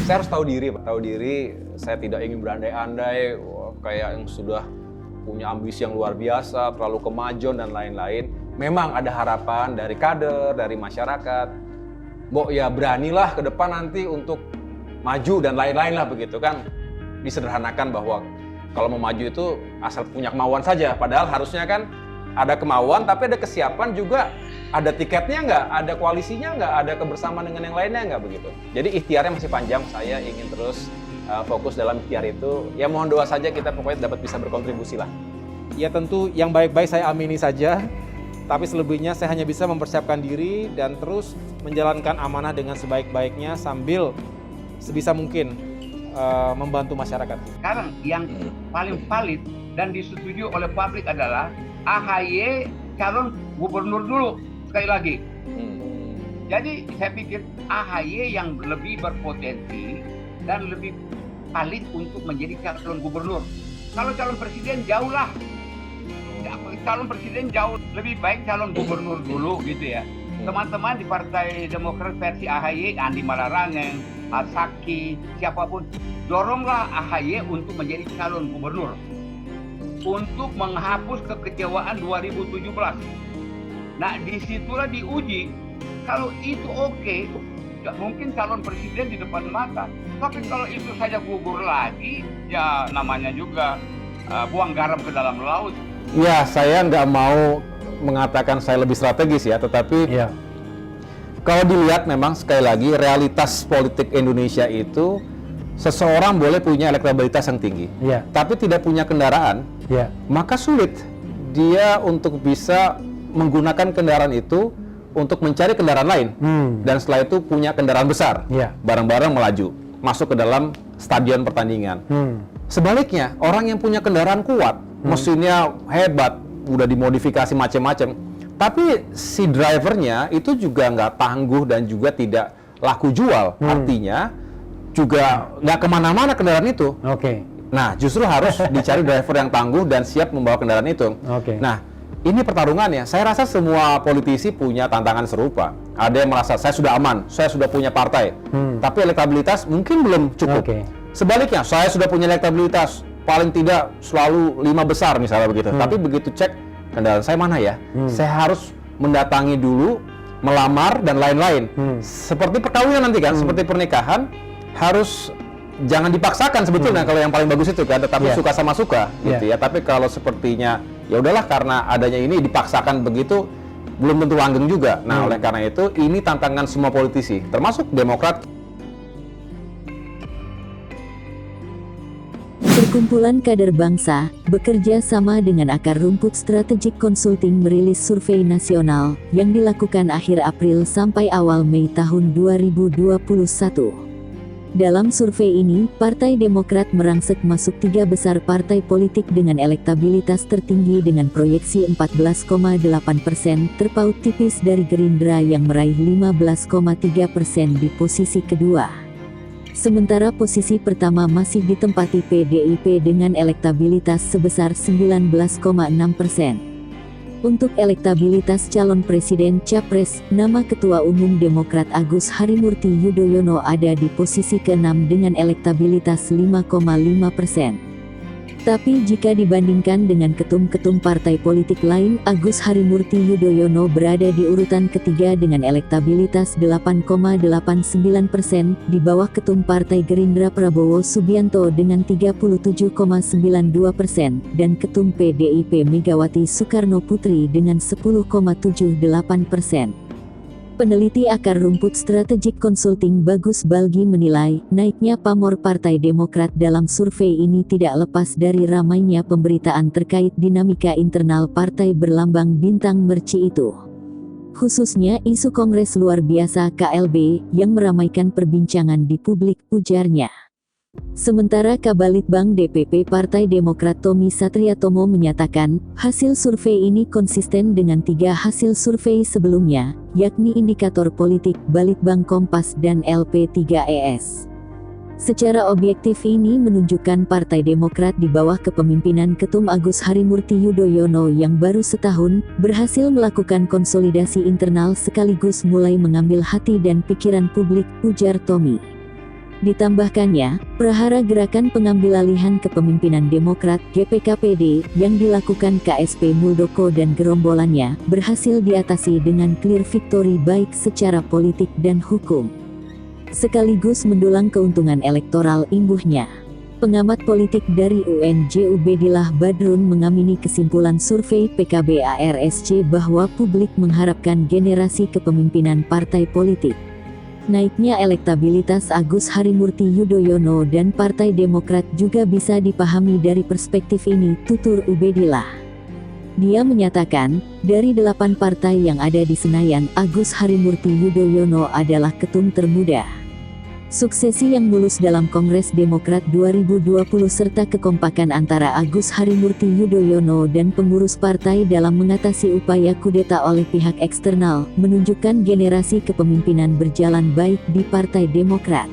Saya harus tahu diri, Pak. Tahu diri, saya tidak ingin berandai-andai, kayak yang sudah punya ambisi yang luar biasa, terlalu kemajuan dan lain-lain. Memang ada harapan dari kader, dari masyarakat. Mbok ya beranilah ke depan nanti untuk maju dan lain-lain lah begitu kan. Disederhanakan bahwa kalau mau maju itu asal punya kemauan saja. Padahal harusnya kan ada kemauan tapi ada kesiapan juga. Ada tiketnya nggak, ada koalisinya nggak, ada kebersamaan dengan yang lainnya nggak begitu. Jadi ikhtiarnya masih panjang, saya ingin terus fokus dalam ikhtiar itu. Ya mohon doa saja kita pokoknya dapat bisa berkontribusi lah. Ya tentu yang baik-baik saya amini saja, tapi selebihnya saya hanya bisa mempersiapkan diri dan terus menjalankan amanah dengan sebaik-baiknya sambil sebisa mungkin membantu masyarakat. Sekarang yang paling valid dan disetujui oleh publik adalah AHY calon gubernur dulu. Sekali lagi, jadi saya pikir AHY yang lebih berpotensi dan lebih valid untuk menjadi calon gubernur. Kalau calon presiden jauh lah, calon presiden jauh lebih baik calon gubernur dulu gitu ya. Teman-teman di Partai Demokrat versi AHY, Andi Malarangeng, Asaki, siapapun, doronglah AHY untuk menjadi calon gubernur untuk menghapus kekecewaan 2017. Nah, disitulah diuji. Kalau itu oke, mungkin calon presiden di depan mata. Tapi kalau itu saja gugur lagi, ya namanya juga buang garam ke dalam laut. Ya, saya nggak mau mengatakan saya lebih strategis ya, tetapi kalau dilihat memang sekali lagi realitas politik Indonesia itu seseorang boleh punya elektabilitas yang tinggi, tapi tidak punya kendaraan, maka sulit dia untuk bisa menggunakan kendaraan itu untuk mencari kendaraan lain, dan setelah itu punya kendaraan besar, bareng-bareng melaju masuk ke dalam stadion pertandingan. Sebaliknya, orang yang punya kendaraan kuat, mesinnya hebat, udah dimodifikasi macam-macam, tapi si drivernya itu juga nggak tangguh dan juga tidak laku jual, artinya juga nggak kemana-mana kendaraan itu. Nah, justru harus dicari driver yang tangguh dan siap membawa kendaraan itu. Nah, ini pertarungannya. Saya rasa semua politisi punya tantangan serupa. Ada yang merasa saya sudah aman, saya sudah punya partai, tapi elektabilitas mungkin belum cukup. Sebaliknya, saya sudah punya elektabilitas, paling tidak selalu 5 besar misalnya begitu. Tapi begitu cek kendaraan saya mana ya, saya harus mendatangi dulu, melamar dan lain-lain. Seperti perkawinan nanti kan, seperti pernikahan, harus jangan dipaksakan sebetulnya kalau yang paling bagus itu kan, tetapi suka sama suka gitu ya. Tapi kalau sepertinya ya udahlah karena adanya ini dipaksakan begitu, belum tentu langgeng juga. Nah, oleh karena itu ini tantangan semua politisi, termasuk Demokrat. Perkumpulan Kader Bangsa bekerja sama dengan Akar Rumput Strategic Consulting merilis survei nasional yang dilakukan akhir April sampai awal Mei tahun 2021. Dalam survei ini, Partai Demokrat merangsek masuk 3 besar partai politik dengan elektabilitas tertinggi dengan proyeksi 14,8%, terpaut tipis dari Gerindra yang meraih 15,3% di posisi kedua. Sementara posisi pertama masih ditempati PDIP dengan elektabilitas sebesar 19,6%. Untuk elektabilitas calon presiden Capres, nama Ketua Umum Demokrat Agus Harimurti Yudhoyono ada di posisi ke-6 dengan elektabilitas 5,5%. Tapi jika dibandingkan dengan ketum-ketum partai politik lain, Agus Harimurti Yudhoyono berada di urutan ketiga dengan elektabilitas 8,89%, di bawah ketum Partai Gerindra Prabowo Subianto dengan 37,92% dan ketum PDIP Megawati Soekarno Putri dengan 10,78%. Peneliti Akar Rumput Strategic Consulting Bagus Balgi menilai, naiknya pamor Partai Demokrat dalam survei ini tidak lepas dari ramainya pemberitaan terkait dinamika internal partai berlambang bintang merci itu. Khususnya isu Kongres Luar Biasa KLB yang meramaikan perbincangan di publik, ujarnya. Sementara Kabalitbang DPP Partai Demokrat Tommy Satriatomo menyatakan, hasil survei ini konsisten dengan 3 hasil survei sebelumnya, yakni Indikator Politik, Balitbang Kompas dan LP3ES. Secara objektif ini menunjukkan Partai Demokrat di bawah kepemimpinan Ketum Agus Harimurti Yudhoyono yang baru setahun, berhasil melakukan konsolidasi internal sekaligus mulai mengambil hati dan pikiran publik, ujar Tommy. Ditambahkannya, prahara Gerakan Pengambilalihan Kepemimpinan Demokrat (GPKPD) yang dilakukan KSP Muldoko dan gerombolannya berhasil diatasi dengan clear victory baik secara politik dan hukum, sekaligus mendulang keuntungan elektoral imbuhnya. Pengamat politik dari UNJ Ubedillah Badrun mengamini kesimpulan survei PKB ARSC bahwa publik mengharapkan generasi kepemimpinan partai politik. Naiknya elektabilitas Agus Harimurti Yudhoyono dan Partai Demokrat juga bisa dipahami dari perspektif ini, tutur Ubedillah. Dia menyatakan, dari 8 partai yang ada di Senayan, Agus Harimurti Yudhoyono adalah ketum termuda. Suksesi yang mulus dalam Kongres Demokrat 2020 serta kekompakan antara Agus Harimurti Yudhoyono dan pengurus partai dalam mengatasi upaya kudeta oleh pihak eksternal menunjukkan generasi kepemimpinan berjalan baik di Partai Demokrat.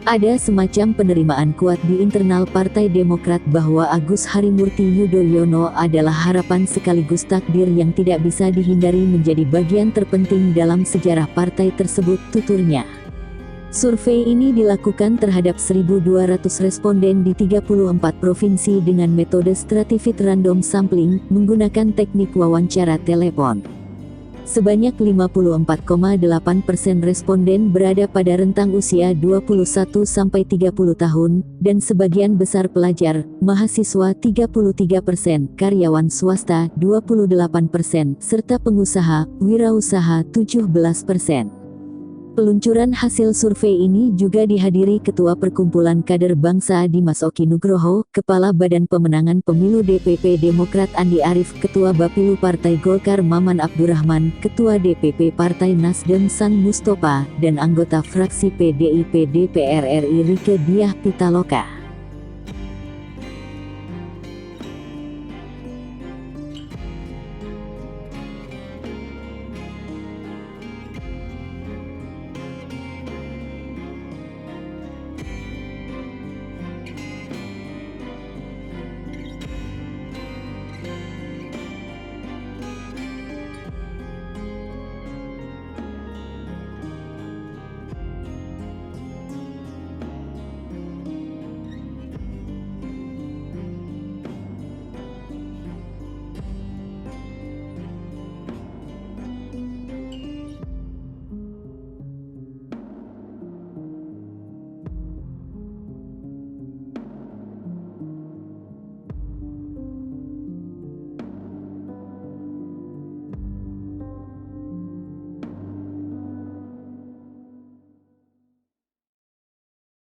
Ada semacam penerimaan kuat di internal Partai Demokrat bahwa Agus Harimurti Yudhoyono adalah harapan sekaligus takdir yang tidak bisa dihindari menjadi bagian terpenting dalam sejarah partai tersebut, tuturnya. Survei ini dilakukan terhadap 1.200 responden di 34 provinsi dengan metode stratified random sampling menggunakan teknik wawancara telepon. Sebanyak 54,8% responden berada pada rentang usia 21 sampai 30 tahun, dan sebagian besar pelajar, mahasiswa 33%, karyawan swasta 28%, serta pengusaha, wirausaha 17%. Peluncuran hasil survei ini juga dihadiri Ketua Perkumpulan Kader Bangsa Dimas Oki Nugroho, Kepala Badan Pemenangan Pemilu DPP Demokrat Andi Arief, Ketua Bapilu Partai Golkar Maman Abdurrahman, Ketua DPP Partai Nasdem San Mustopa, dan anggota fraksi PDIP DPR RI Rieke Diah Pitaloka.